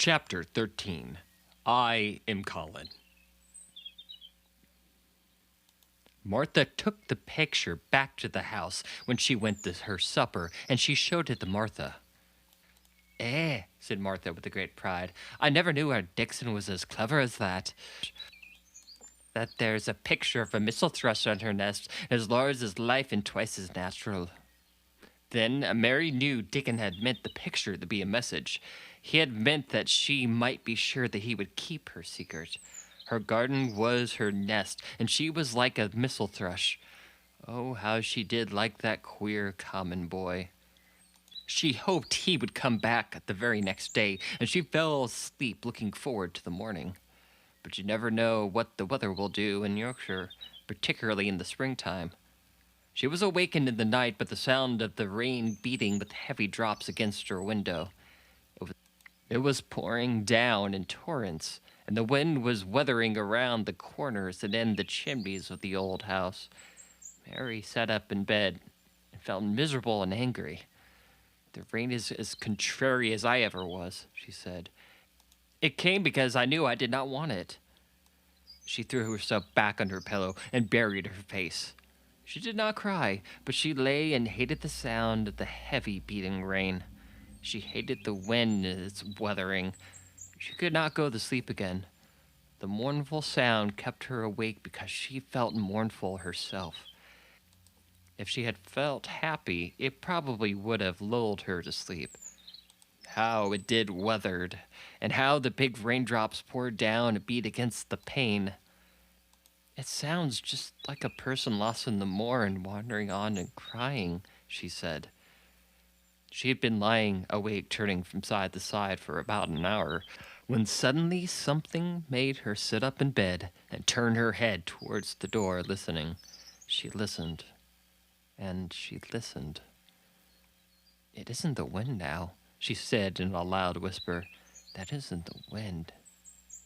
Chapter 13. I am Colin. Martha took the picture back to the house when she went to her supper, and she showed it to Martha. Said Martha with a great pride. I never knew our Dixon was as clever as that. That there's a picture of a missel thrush on her nest, as large as life and twice as natural. Then Mary knew Dickon had meant the picture to be a message. He had meant that she might be sure that he would keep her secret. Her garden was her nest, and she was like a missel thrush. Oh, how she did like that queer common boy. She hoped he would come back the very next day, and she fell asleep looking forward to the morning. But you never know what the weather will do in Yorkshire, particularly in the springtime. She was awakened in the night by the sound of the rain beating with heavy drops against her window. It was pouring down in torrents, and the wind was weathering around the corners and in the chimneys of the old house. Mary sat up in bed and felt miserable and angry. The rain is as contrary as I ever was, she said. It came because I knew I did not want it. She threw herself back on her pillow and buried her face. She did not cry, but she lay and hated the sound of the heavy beating rain. She hated the wind and its weathering. She could not go to sleep again. The mournful sound kept her awake because she felt mournful herself. If she had felt happy, it probably would have lulled her to sleep. How it did weathered, and how the big raindrops poured down and beat against the pane. It sounds just like a person lost in the moor and wandering on and crying, she said. She had been lying awake, turning from side to side for about an hour, when suddenly something made her sit up in bed and turn her head towards the door, listening. She listened, and she listened. It isn't the wind now, she said in a loud whisper. That isn't the wind.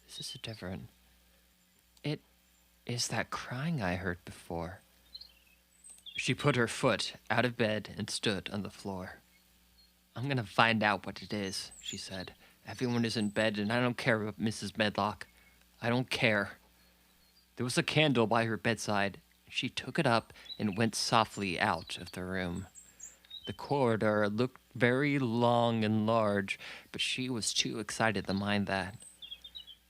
This is different. It is that crying I heard before. She put her foot out of bed and stood on the floor. I'm going to find out what it is, she said. Everyone is in bed, and I don't care about Mrs. Medlock. I don't care. There was a candle by her bedside. She took it up and went softly out of the room. The corridor looked very long and large, but she was too excited to mind that.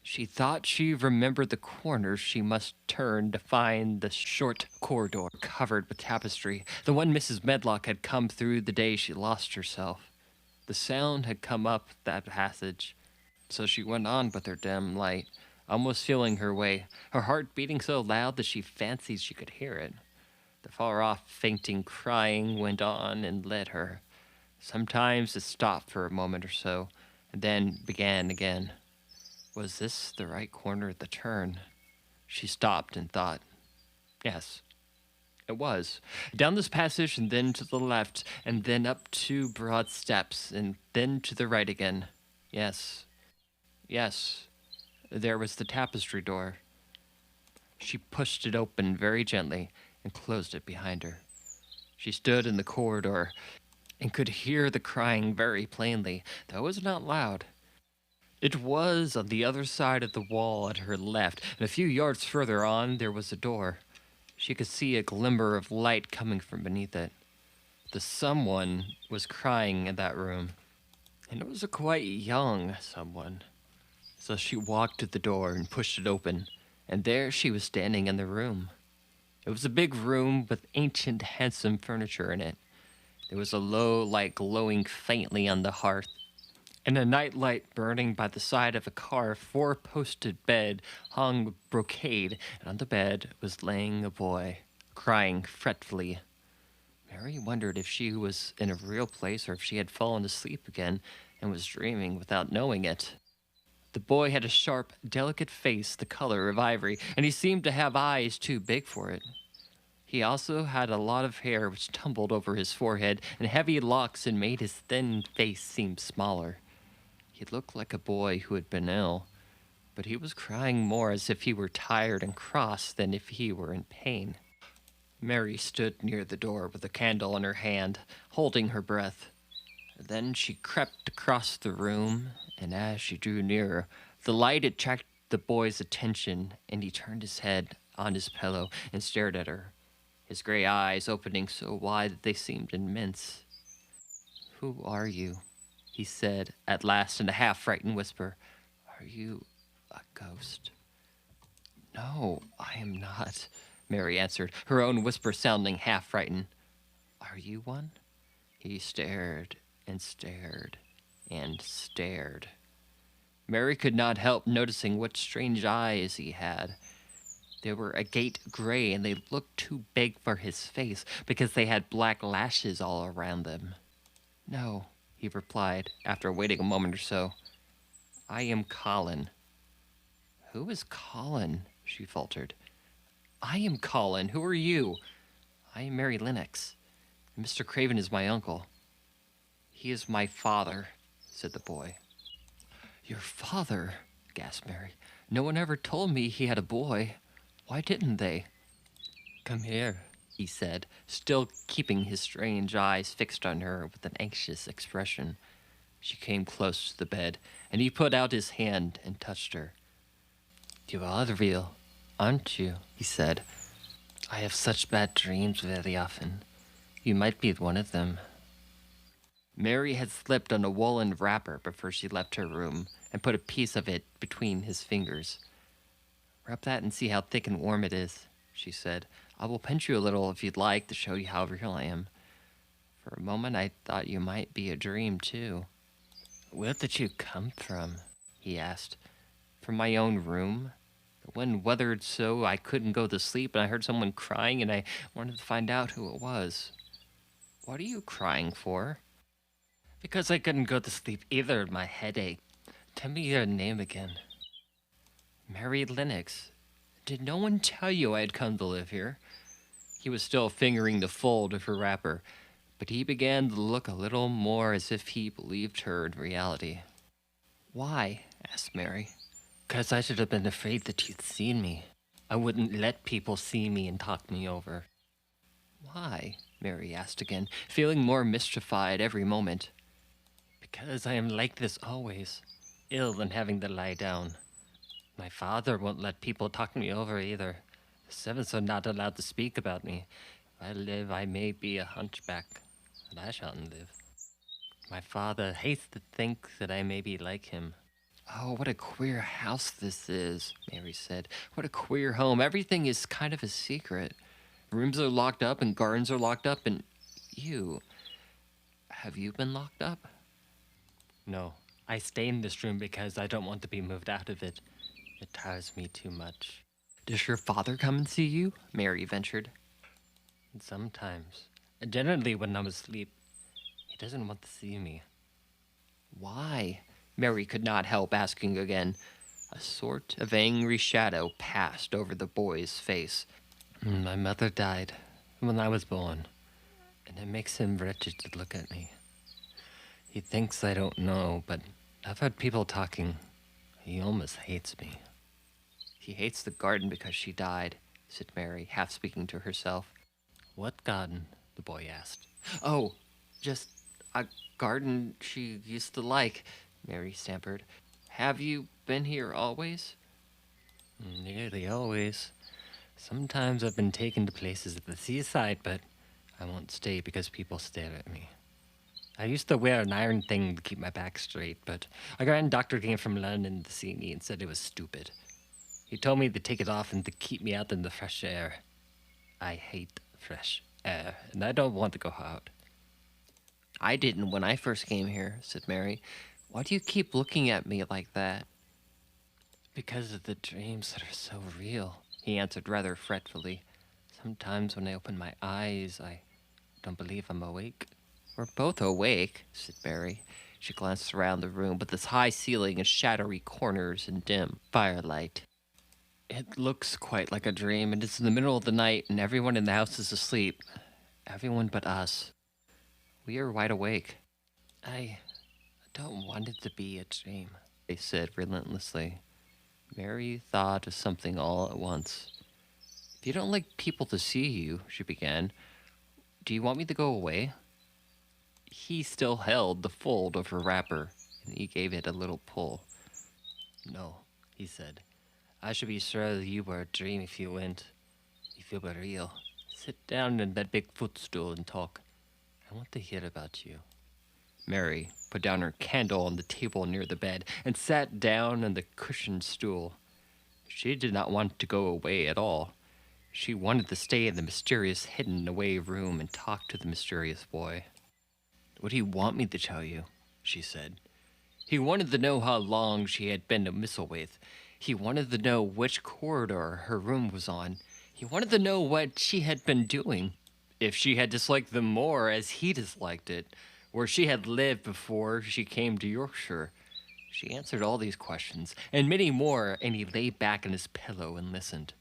She thought she remembered the corners she must turn to find the short corridor covered with tapestry, the one Mrs. Medlock had come through the day she lost herself. The sound had come up that passage, so she went on with her dim light, almost feeling her way, her heart beating so loud that she fancied she could hear it. The far-off fainting crying went on and led her. Sometimes it stopped for a moment or so, and then began again. Was this the right corner at the turn? She stopped and thought. Yes, it was. Down this passage and then to the left, and then up 2 broad steps, and then to the right again. Yes, there was the tapestry door. She pushed it open very gently and closed it behind her. She stood in the corridor and could hear the crying very plainly, though it was not loud. It was on the other side of the wall at her left, and a few yards further on there was a door. She could see a glimmer of light coming from beneath it. The someone was crying in that room, and it was a quite young someone. So she walked to the door and pushed it open, and there she was standing in the room. It was a big room with ancient, handsome furniture in it. There was a low light glowing faintly on the hearth, and a night light burning by the side of a carved 4-posted bed hung with brocade, and on the bed was laying a boy, crying fretfully. Mary wondered if she was in a real place or if she had fallen asleep again and was dreaming without knowing it. The boy had a sharp, delicate face the color of ivory, and he seemed to have eyes too big for it. He also had a lot of hair which tumbled over his forehead, and heavy locks and made his thin face seem smaller. He looked like a boy who had been ill, but he was crying more as if he were tired and cross than if he were in pain. Mary stood near the door with a candle in her hand, holding her breath. Then she crept across the room and as she drew nearer, the light attracted the boy's attention, and he turned his head on his pillow and stared at her, his gray eyes opening so wide that they seemed immense. "Who are you?" he said at last in a half-frightened whisper. "Are you a ghost?" "No, I am not," Mary answered, her own whisper sounding half-frightened. "Are you one?" He stared and stared and stared. Mary could not help noticing what strange eyes he had. They were agate gray, and they looked too big for his face because they had black lashes all around them. "No," he replied, after waiting a moment or so. "I am Colin." "Who is Colin?" she faltered. "I am Colin. Who are you?" "I am Mary Lennox. Mr. Craven is my uncle." "He is my father," said the boy. "Your father?" gasped Mary. "No one ever told me he had a boy. Why didn't they?" "Come here," he said, still keeping his strange eyes fixed on her with an anxious expression. She came close to the bed, and he put out his hand and touched her. "You are real, aren't you?" he said. "I have such bad dreams very often. You might be one of them." Mary had slipped on a woolen wrapper before she left her room and put a piece of it between his fingers. "Rub that and see how thick and warm it is," she said. "I will pinch you a little if you'd like to show you how real I am. For a moment I thought you might be a dream, too." "Where did you come from?" he asked. "From my own room. The wind weathered so I couldn't go to sleep, and I heard someone crying, and I wanted to find out who it was." "What are you crying for?" "Because I couldn't go to sleep either. My head ached. Tell me your name again." "Mary Lennox. Did no one tell you I had come to live here?" He was still fingering the fold of her wrapper, but he began to look a little more as if he believed her in reality. "Why?" asked Mary. "'Cause I should have been afraid that you'd seen me. I wouldn't let people see me and talk me over." "Why?" Mary asked again, feeling more mystified every moment. "Because I am like this always, ill and having to lie down. My father won't let people talk me over either. The servants are not allowed to speak about me. If I live, I may be a hunchback, but I shan't live. My father hates to think that I may be like him." "Oh, what a queer house this is," Mary said. "What a queer home. Everything is kind of a secret. Rooms are locked up and gardens are locked up, and you... Have you been locked up?" "No, I stay in this room because I don't want to be moved out of it. It tires me too much." "Does your father come and see you?" Mary ventured. "Sometimes. Generally when I'm asleep. He doesn't want to see me." "Why?" Mary could not help asking again. A sort of angry shadow passed over the boy's face. "My mother died when I was born, and it makes him wretched to look at me. He thinks I don't know, but I've heard people talking. He almost hates me." "He hates the garden because she died," said Mary, half speaking to herself. "What garden?" the boy asked. "Oh, just a garden she used to like," Mary stammered. "Have you been here always?" "Nearly always. Sometimes I've been taken to places at the seaside, but I won't stay because people stare at me. I used to wear an iron thing to keep my back straight, but a grand doctor came from London to see me and said it was stupid. He told me to take it off and to keep me out in the fresh air. I hate fresh air, and I don't want to go out." "I didn't when I first came here," said Mary. "Why do you keep looking at me like that?" "Because of the dreams that are so real," he answered rather fretfully. "Sometimes when I open my eyes, I don't believe I'm awake." "We're both awake," said Mary. She glanced around the room with its high ceiling and shadowy corners and dim firelight. "It looks quite like a dream, and it's in the middle of the night, and everyone in the house is asleep. Everyone but us. We are wide awake." I don't want it to be a dream," they said relentlessly. Mary thought of something all at once. "If you don't like people to see you," she began, "do you want me to go away?" He still held the fold of her wrapper, and he gave it a little pull. No, he said. I should be sure that you were a dream if you went. If you were real. Sit down in that big footstool and talk. I want to hear about you. Mary put down her candle on the table near the bed and sat down on the cushioned stool. She did not want to go away at all. She wanted to stay in the mysterious hidden away room and talk to the mysterious boy. What do you want me to tell you? She said. He wanted to know how long she had been to Misselwaith. He wanted to know which corridor her room was on. He wanted to know what she had been doing. If she had disliked them more as he disliked it, where she had lived before she came to Yorkshire. She answered all these questions, and many more, and he lay back on his pillow and listened.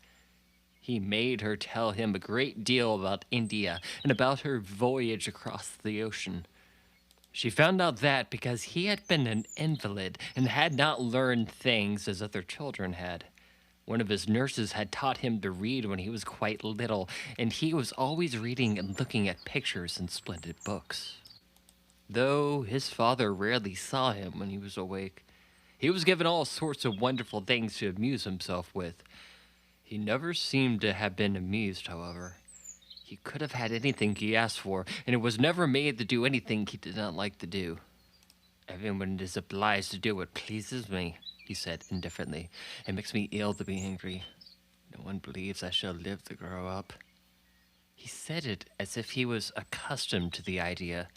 He made her tell him a great deal about India and about her voyage across the ocean. She found out that because he had been an invalid and had not learned things as other children had. One of his nurses had taught him to read when he was quite little, and he was always reading and looking at pictures and splendid books. Though his father rarely saw him when he was awake, he was given all sorts of wonderful things to amuse himself with. He never seemed to have been amused, however. He could have had anything he asked for, and it was never made to do anything he did not like to do. Everyone is obliged to do what pleases me, he said indifferently. It makes me ill to be angry. No one believes I shall live to grow up. He said it as if he was accustomed to the idea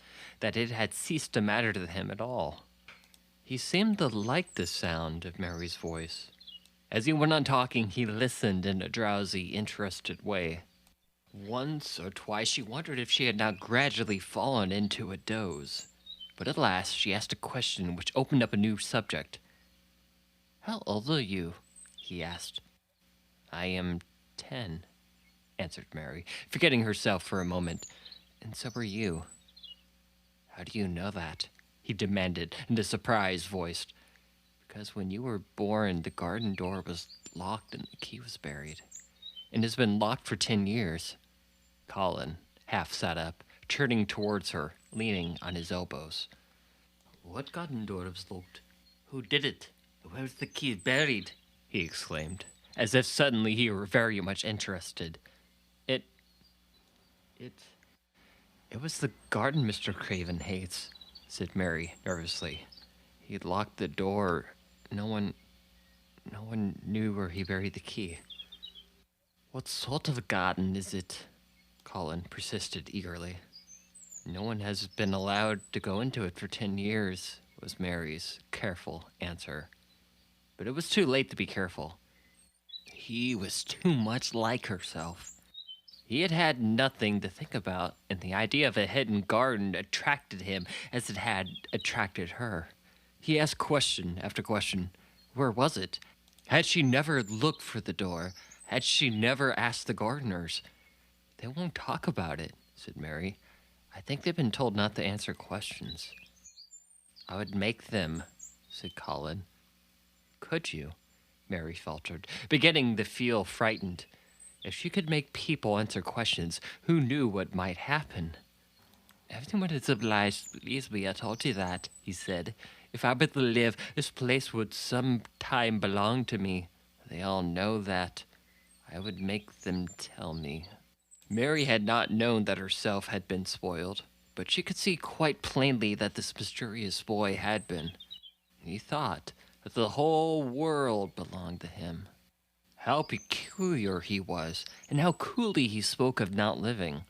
that it had ceased to matter to him at all. He seemed to like the sound of Mary's voice. As he went on talking, he listened in a drowsy, interested way. Once or twice she wondered if she had not gradually fallen into a doze. But at last she asked a question which opened up a new subject. How old are you? He asked. I am 10, answered Mary, forgetting herself for a moment. And so are you. How do you know that? He demanded in a surprised voice. Because when you were born, the garden door was locked and the key was buried. And has been locked for 10 years. Colin half sat up, turning towards her, leaning on his elbows. What garden door was locked? Who did it? Where's the key buried? He exclaimed, as if suddenly he were very much interested. It was the garden Mr. Craven hates, said Mary nervously. He locked the door. No one knew where he buried the key. What sort of garden is it? Colin persisted eagerly. No one has been allowed to go into it for 10 years, was Mary's careful answer. But it was too late to be careful. He was too much like herself. He had had nothing to think about, and the idea of a hidden garden attracted him as it had attracted her. He asked question after question. Where was it? Had she never looked for the door? Had she never asked the gardeners? They won't talk about it, said Mary. I think they've been told not to answer questions. I would make them, said Colin. Could you? Mary faltered, beginning to feel frightened. If she could make people answer questions, who knew what might happen? Everyone is obliged to please me, I told you that, he said. If I were to live, this place would some time belong to me. They all know that. I would make them tell me. Mary had not known that herself had been spoiled, but she could see quite plainly that this mysterious boy had been. He thought that the whole world belonged to him. How peculiar he was, and how coolly he spoke of not living.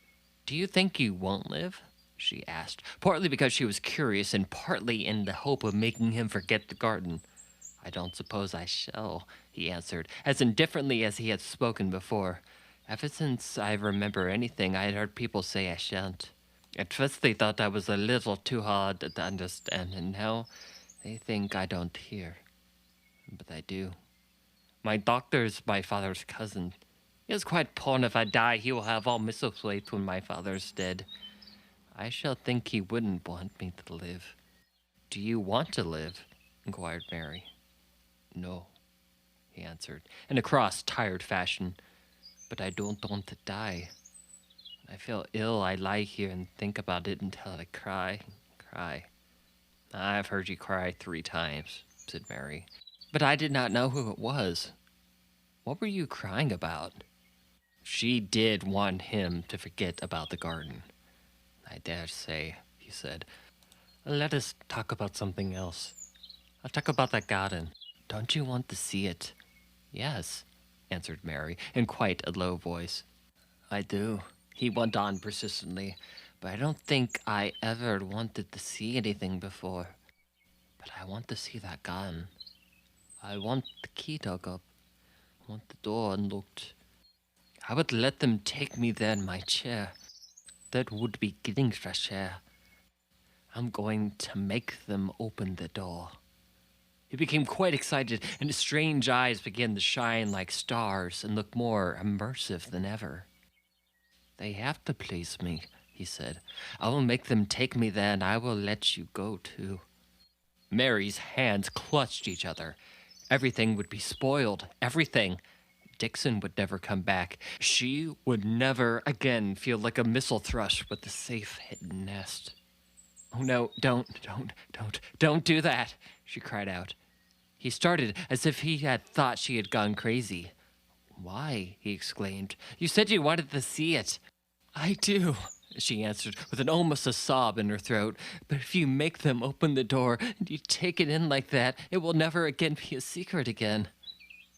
Do you think you won't live? She asked, partly because she was curious and partly in the hope of making him forget the garden. I don't suppose I shall, he answered, as indifferently as he had spoken before. Ever since I remember anything, I had heard people say I shan't. At first they thought I was a little too hard to understand, and now they think I don't hear. But I do. My doctor is my father's cousin. He is quite poor, and if I die, he will have all Misselthwaite when my father's dead. I shall think he wouldn't want me to live. Do you want to live? Inquired Mary. No, he answered, in a cross, tired fashion. But I don't want to die. When I feel ill, I lie here and think about it until I cry and cry. I've heard you cry 3 times, said Mary. But I did not know who it was. What were you crying about? She did want him to forget about the garden. I dare say, he said. Let us talk about something else. I'll talk about that garden. Don't you want to see it? Yes, answered Mary in quite a low voice. I do, he went on persistently, but I don't think I ever wanted to see anything before. But I want to see that garden. I want the key dug up. I want the door unlocked. I would let them take me there in my chair. That would be getting fresh air. I'm going to make them open the door. He became quite excited, and his strange eyes began to shine like stars and look more immersive than ever. They have to please me, he said. I will make them take me there, and I will let you go too. Mary's hands clutched each other. Everything would be spoiled. Everything. Dixon would never come back. She would never again feel like a missile thrush with a safe hidden nest. Oh no, don't do that, she cried out. He started as if he had thought she had gone crazy. Why? He exclaimed. You said you wanted to see it. I do, she answered with almost a sob in her throat. But if you make them open the door and you take it in like that, it will never again be a secret again.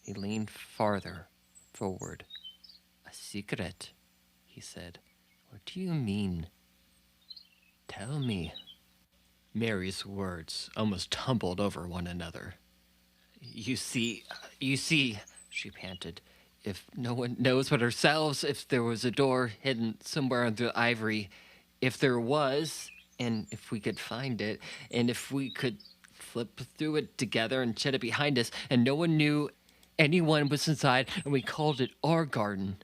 He leaned farther forward. A secret, he said. What do you mean? Tell me. Mary's words almost tumbled over one another. You see, she panted. If no one knows but ourselves, if there was a door hidden somewhere under the ivory, if there was, and if we could find it, and if we could flip through it together and shut it behind us, and no one knew anyone was inside, and we called it our garden,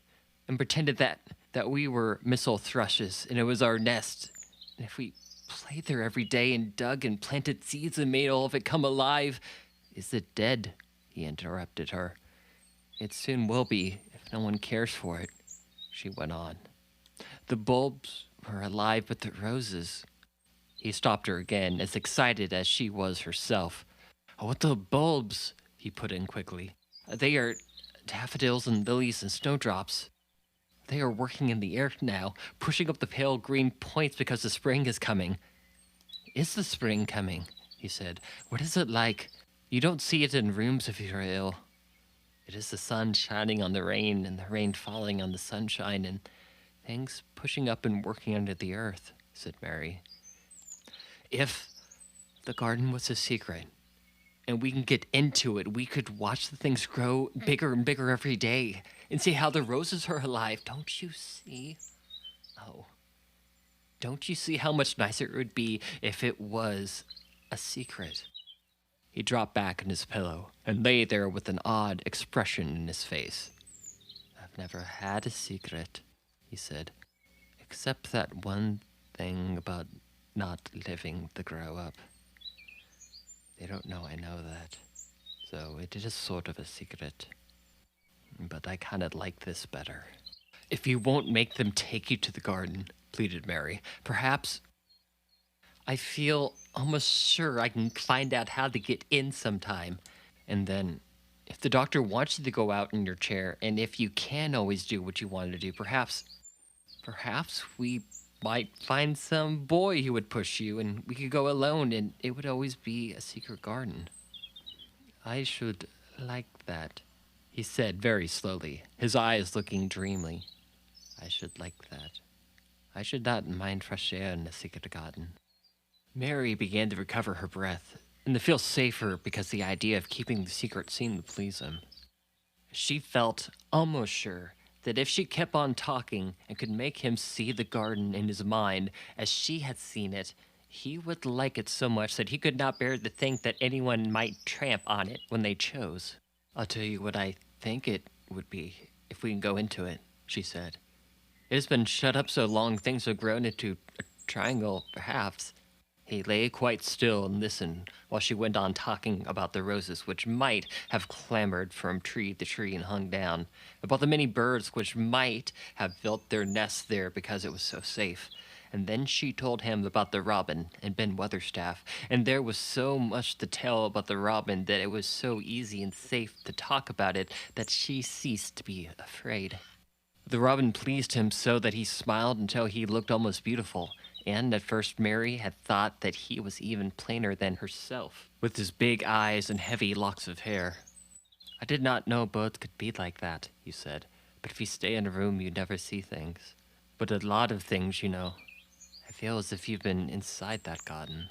and pretended that we were missile thrushes, and it was our nest, and if we played there every day and dug and planted seeds and made all of it come alive. Is it dead? He interrupted her. It soon will be if no one cares for it, she went on. The bulbs were alive, but the roses. He stopped her again, as excited as she was herself. Oh, what the bulbs? He put in quickly. They are daffodils and lilies and snowdrops. They are working in the air now, pushing up the pale green points because the spring is coming. Is the spring coming? He said. What is it like? You don't see it in rooms if you're ill. It is the sun shining on the rain and the rain falling on the sunshine and things pushing up and working under the earth, said Mary. If the garden was a secret and we can get into it, we could watch the things grow bigger and bigger every day and see how the roses are alive. Don't you see? Oh, don't you see how much nicer it would be if it was a secret? He dropped back on his pillow and lay there with an odd expression in his face. I've never had a secret, he said, except that one thing about not living to grow up. They don't know I know that, so it is sort of a secret. But I kind of like this better. If you won't make them take you to the garden, pleaded Mary, perhaps I feel almost sure I can find out how to get in sometime. And then, if the doctor wants you to go out in your chair, and if you can always do what you want to do, perhaps we might find some boy who would push you, and we could go alone, and it would always be a secret garden. I should like that, he said very slowly, his eyes looking dreamily. I should like that. I should not mind fresh air in a secret garden. Mary began to recover her breath, and to feel safer because the idea of keeping the secret seemed to please him. She felt almost sure that if she kept on talking and could make him see the garden in his mind as she had seen it, he would like it so much that he could not bear to think that anyone might tramp on it when they chose. I'll tell you what I think it would be if we can go into it, she said. It has been shut up so long things have grown into a triangle, perhaps. He lay quite still and listened while she went on talking about the roses which might have clambered from tree to tree and hung down, about the many birds which might have built their nests there because it was so safe, And then she told him about the robin and Ben Weatherstaff, and there was so much to tell about the robin that it was so easy and safe to talk about it that she ceased to be afraid. The robin pleased him so that he smiled until he looked almost beautiful, and at first Mary had thought that he was even plainer than herself, with his big eyes and heavy locks of hair. I did not know both could be like that, he said, but if you stay in a room you never see things. But a lot of things, you know. I feel as if you've been inside that garden.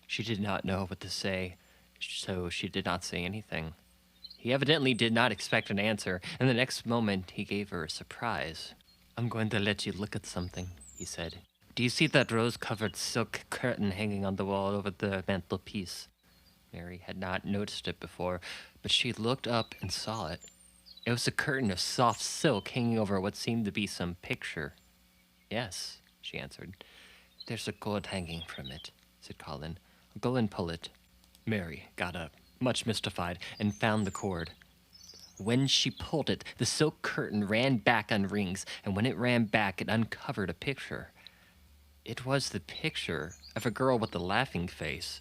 She did not know what to say, so she did not say anything. He evidently did not expect an answer, and the next moment he gave her a surprise. I'm going to let you look at something, he said. Do you see that rose-covered silk curtain hanging on the wall over the mantelpiece? Mary had not noticed it before, but she looked up and saw it. It was a curtain of soft silk hanging over what seemed to be some picture. Yes, she answered. There's a cord hanging from it, said Colin. Go and pull it. Mary got up, much mystified, and found the cord. When she pulled it, the silk curtain ran back on rings, and when it ran back, it uncovered a picture. It was the picture of a girl with a laughing face.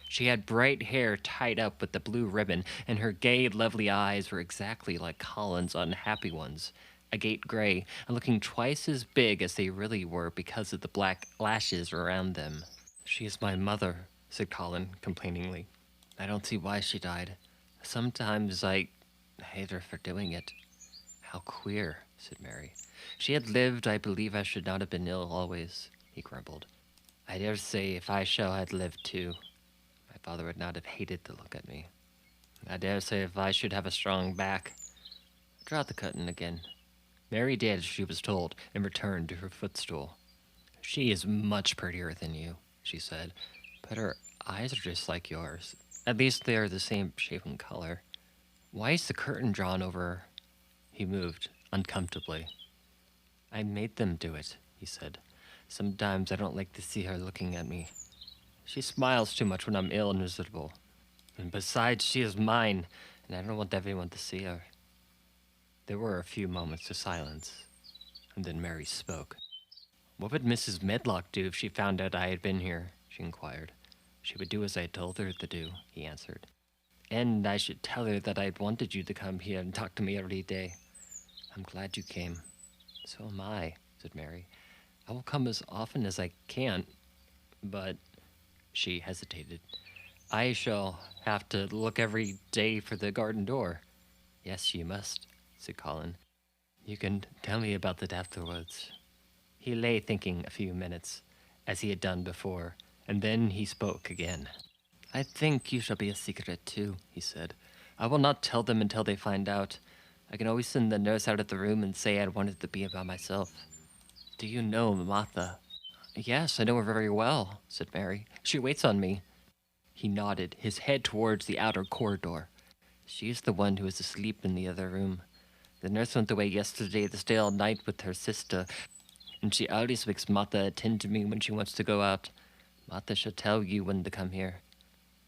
She had bright hair tied up with a blue ribbon, and her gay, lovely eyes were exactly like Colin's unhappy ones, agate gray, and looking twice as big as they really were because of the black lashes around them. She is my mother, said Colin complainingly. I don't see why she died. Sometimes I hate her for doing it. How queer, said Mary. She had lived, I believe I should not have been ill always, he grumbled. I dare say if I shall had lived too, my father would not have hated to look at me. I dare say if I should have a strong back. Draw the curtain again. Mary did as she was told, and returned to her footstool. She is much prettier than you, she said, but her eyes are just like yours. At least they are the same shape and color. Why is the curtain drawn over her? He moved uncomfortably. I made them do it, he said. Sometimes I don't like to see her looking at me. She smiles too much when I'm ill and miserable. And besides, she is mine, and I don't want everyone to see her. There were a few moments of silence, and then Mary spoke. What would Mrs. Medlock do if she found out I had been here? She inquired. She would do as I told her to do, he answered. And I should tell her that I had wanted you to come here and talk to me every day. I'm glad you came. So am I, said Mary. I will come as often as I can, but... She hesitated. I shall have to look every day for the garden door. Yes, you must, said Colin. You can tell me about it afterwards. He lay thinking a few minutes, as he had done before, and then he spoke again. I think you shall be a secret too, he said. I will not tell them until they find out. I can always send the nurse out of the room and say I wanted to be by myself. Do you know Martha? Yes, I know her very well, said Mary. She waits on me. He nodded, his head towards the outer corridor. She is the one who is asleep in the other room. The nurse went away yesterday to stay all night with her sister, and she always makes Martha attend to me when she wants to go out. Martha shall tell you when to come here.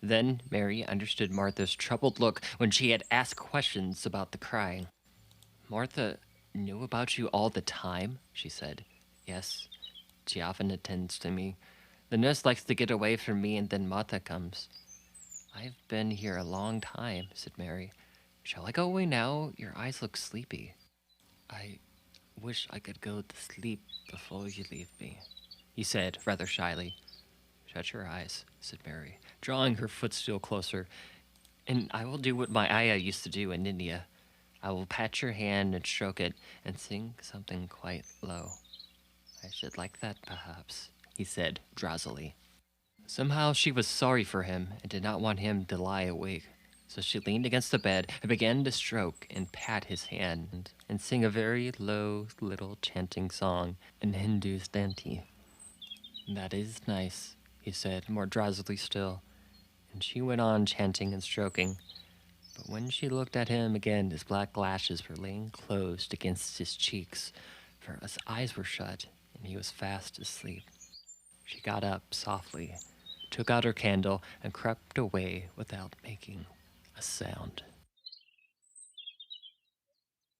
Then Mary understood Martha's troubled look when she had asked questions about the crying. Martha knew about you all the time, she said. Yes, she often attends to me. The nurse likes to get away from me, and then Martha comes. I've been here a long time, said Mary. Shall I go away now? Your eyes look sleepy. I wish I could go to sleep before you leave me, he said rather shyly. Shut your eyes, said Mary, drawing her footstool closer, and I will do what my ayah used to do in India. I will pat your hand and stroke it and sing something quite low. I should like that, perhaps, he said drowsily. Somehow she was sorry for him and did not want him to lie awake, so she leaned against the bed and began to stroke and pat his hand and sing a very low little chanting song in Hindustani. That is nice, he said, more drowsily still, and she went on chanting and stroking. But when she looked at him again, his black lashes were laying closed against his cheeks, for his eyes were shut, and he was fast asleep. She got up softly, took out her candle, and crept away without making a sound.